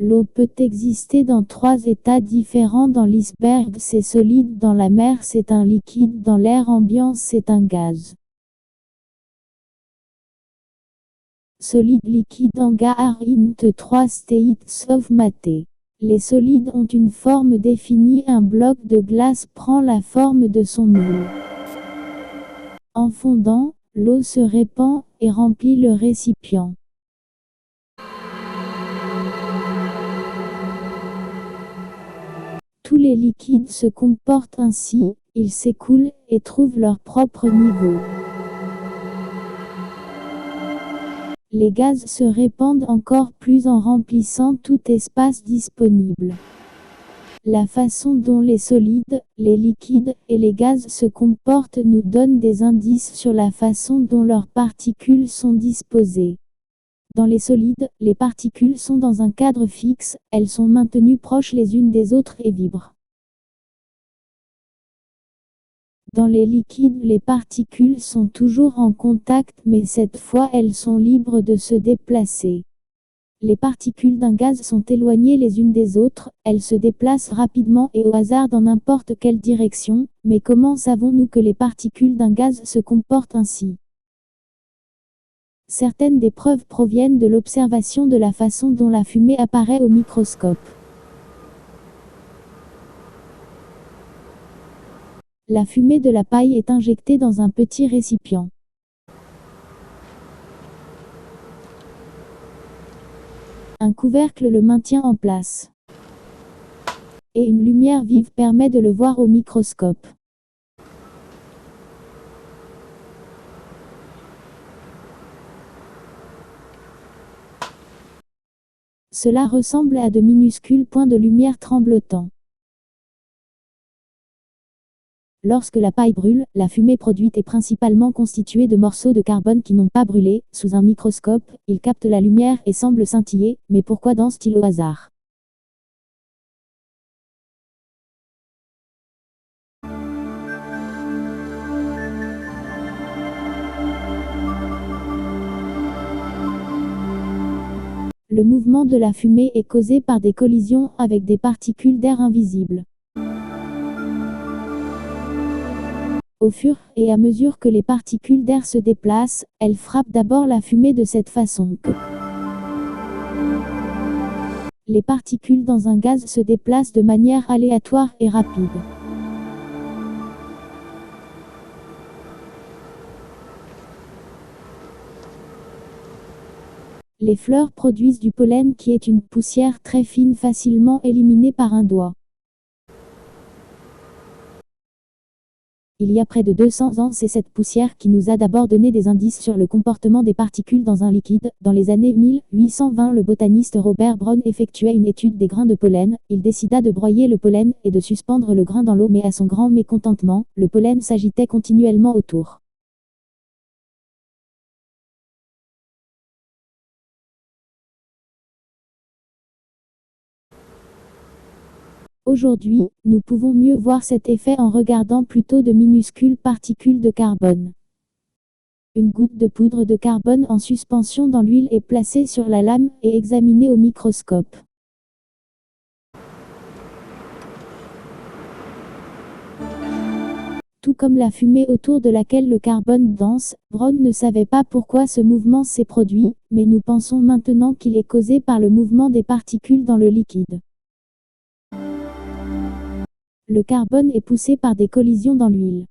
L'eau peut exister dans 3 états différents. Dans l'iceberg, c'est solide. Dans la mer, c'est un liquide. Dans l'air ambiant, c'est un gaz. Solide, liquide, hangar, int 3 states of matter. Les solides ont une forme définie. Un bloc de glace prend la forme de son moule. En fondant, l'eau se répand et remplit le récipient. Tous les liquides se comportent ainsi, ils s'écoulent et trouvent leur propre niveau. Les gaz se répandent encore plus en remplissant tout espace disponible. La façon dont les solides, les liquides et les gaz se comportent nous donne des indices sur la façon dont leurs particules sont disposées. Dans les solides, les particules sont dans un cadre fixe, elles sont maintenues proches les unes des autres et vibrent. Dans les liquides, les particules sont toujours en contact, mais cette fois elles sont libres de se déplacer. Les particules d'un gaz sont éloignées les unes des autres, elles se déplacent rapidement et au hasard dans n'importe quelle direction, mais comment savons-nous que les particules d'un gaz se comportent ainsi ? Certaines des preuves proviennent de l'observation de la façon dont la fumée apparaît au microscope. La fumée de la paille est injectée dans un petit récipient. Un couvercle le maintient en place. Et une lumière vive permet de le voir au microscope. Cela ressemble à de minuscules points de lumière tremblotants. Lorsque la paille brûle, la fumée produite est principalement constituée de morceaux de carbone qui n'ont pas brûlé. Sous un microscope, ils captent la lumière et semblent scintiller, mais pourquoi dansent-ils au hasard ? Le mouvement de la fumée est causé par des collisions avec des particules d'air invisibles. Au fur et à mesure que les particules d'air se déplacent, elles frappent d'abord la fumée de cette façon que les particules dans un gaz se déplacent de manière aléatoire et rapide. Les fleurs produisent du pollen qui est une poussière très fine facilement éliminée par un doigt. Il y a près de 200 ans, c'est cette poussière qui nous a d'abord donné des indices sur le comportement des particules dans un liquide. Dans les années 1820, le botaniste Robert Brown effectuait une étude des grains de pollen. Il décida de broyer le pollen et de suspendre le grain dans l'eau, mais à son grand mécontentement, le pollen s'agitait continuellement autour. Aujourd'hui, nous pouvons mieux voir cet effet en regardant plutôt de minuscules particules de carbone. Une goutte de poudre de carbone en suspension dans l'huile est placée sur la lame et examinée au microscope. Tout comme la fumée autour de laquelle le carbone danse, Brown ne savait pas pourquoi ce mouvement s'est produit, mais nous pensons maintenant qu'il est causé par le mouvement des particules dans le liquide. Le carbone est poussé par des collisions dans l'huile.